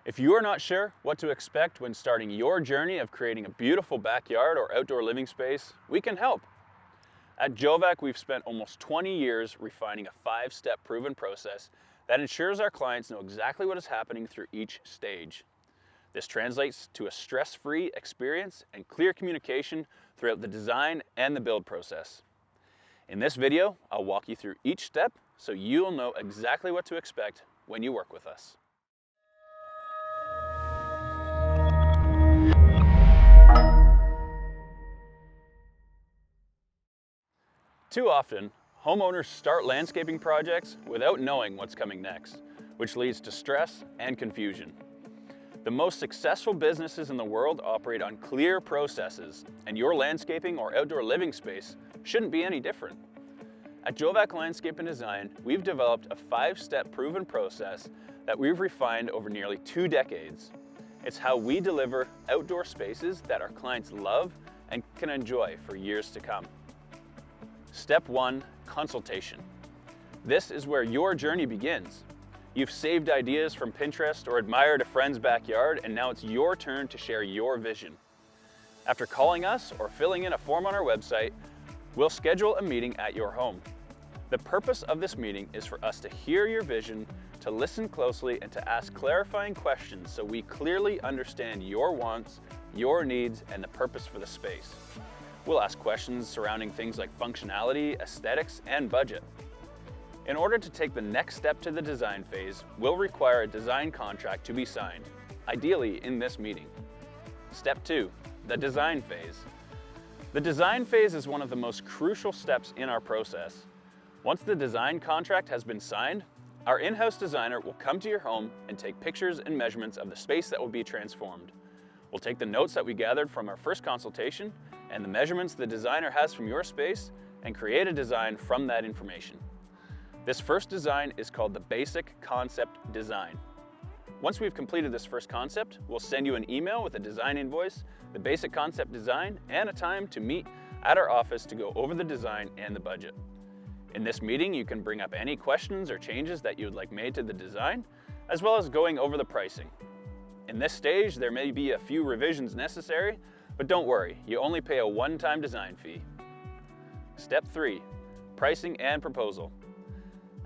If you are not sure what to expect when starting your journey of creating a beautiful backyard or outdoor living space, we can help. At Jovak, we've spent almost 20 years refining a 5-step proven process that ensures our clients know exactly what is happening through each stage. This translates to a stress-free experience and clear communication throughout the design and the build process. In this video, I'll walk you through each step so you'll know exactly what to expect when you work with us. Too often, homeowners start landscaping projects without knowing what's coming next, which leads to stress and confusion. The most successful businesses in the world operate on clear processes, and your landscaping or outdoor living space shouldn't be any different. At Jovak Landscape and Design, we've developed a 5-step proven process that we've refined over nearly 2 decades. It's how we deliver outdoor spaces that our clients love and can enjoy for years to come. Step 1, consultation. This is where your journey begins. You've saved ideas from Pinterest or admired a friend's backyard, and now it's your turn to share your vision. After calling us or filling in a form on our website, we'll schedule a meeting at your home. The purpose of this meeting is for us to hear your vision, to listen closely, and to ask clarifying questions so we clearly understand your wants, your needs, and the purpose for the space. We'll ask questions surrounding things like functionality, aesthetics, and budget. In order to take the next step to the design phase, we'll require a design contract to be signed, ideally in this meeting. Step 2, the design phase. The design phase is one of the most crucial steps in our process. Once the design contract has been signed, our in-house designer will come to your home and take pictures and measurements of the space that will be transformed. We'll take the notes that we gathered from our first consultation and the measurements the designer has from your space and create a design from that information. This first design is called the basic concept design. Once we've completed this first concept, we'll send you an email with a design invoice, the basic concept design, and a time to meet at our office to go over the design and the budget. In this meeting, you can bring up any questions or changes that you would like made to the design, as well as going over the pricing. In this stage, there may be a few revisions necessary, but don't worry, you only pay a one-time design fee. Step 3, pricing and proposal.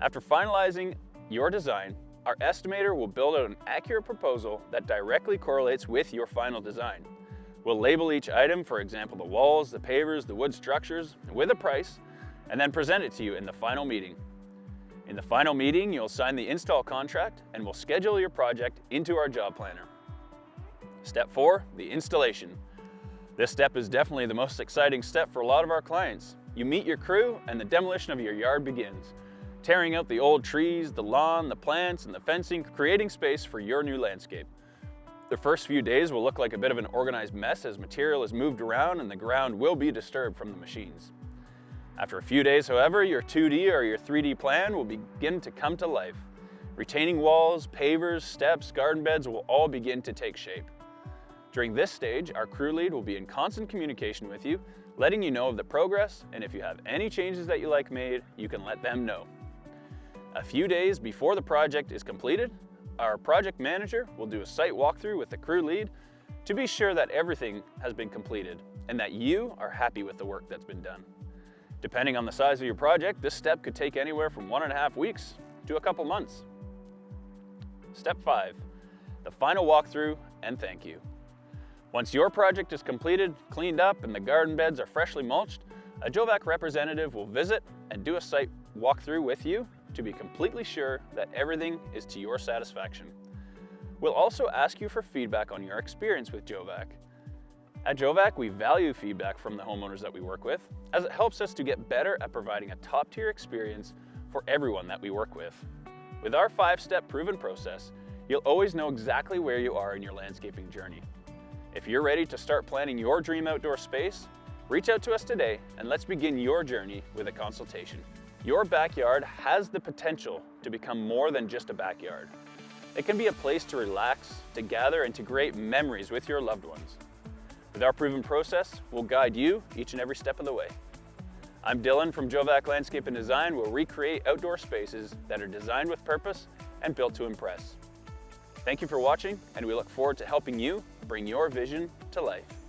After finalizing your design, our estimator will build out an accurate proposal that directly correlates with your final design. We'll label each item, for example, the walls, the pavers, the wood structures, with a price, and then present it to you in the final meeting. In the final meeting, you'll sign the install contract and we'll schedule your project into our job planner. Step 4, the installation. This step is definitely the most exciting step for a lot of our clients. You meet your crew and the demolition of your yard begins, tearing out the old trees, the lawn, the plants, and the fencing, creating space for your new landscape. The first few days will look like a bit of an organized mess as material is moved around and the ground will be disturbed from the machines. After a few days, however, your 2D or your 3D plan will begin to come to life. Retaining walls, pavers, steps, garden beds will all begin to take shape. During this stage, our crew lead will be in constant communication with you, letting you know of the progress, and if you have any changes that you like made, you can let them know. A few days before the project is completed, our project manager will do a site walkthrough with the crew lead to be sure that everything has been completed and that you are happy with the work that's been done. Depending on the size of your project, this step could take anywhere from 1.5 weeks to a couple months. Step 5, the final walkthrough and thank you. Once your project is completed, cleaned up, and the garden beds are freshly mulched, a Jovak representative will visit and do a site walkthrough with you to be completely sure that everything is to your satisfaction. We'll also ask you for feedback on your experience with Jovak. At Jovak, we value feedback from the homeowners that we work with, as it helps us to get better at providing a top-tier experience for everyone that we work with. With our 5-step proven process, you'll always know exactly where you are in your landscaping journey. If you're ready to start planning your dream outdoor space, reach out to us today and let's begin your journey with a consultation. Your backyard has the potential to become more than just a backyard. It can be a place to relax, to gather, and to create memories with your loved ones. With our proven process, we'll guide you each and every step of the way. I'm Dylan from Jovak Landscape and Design, where we create outdoor spaces that are designed with purpose and built to impress. Thank you for watching, and we look forward to helping you bring your vision to life.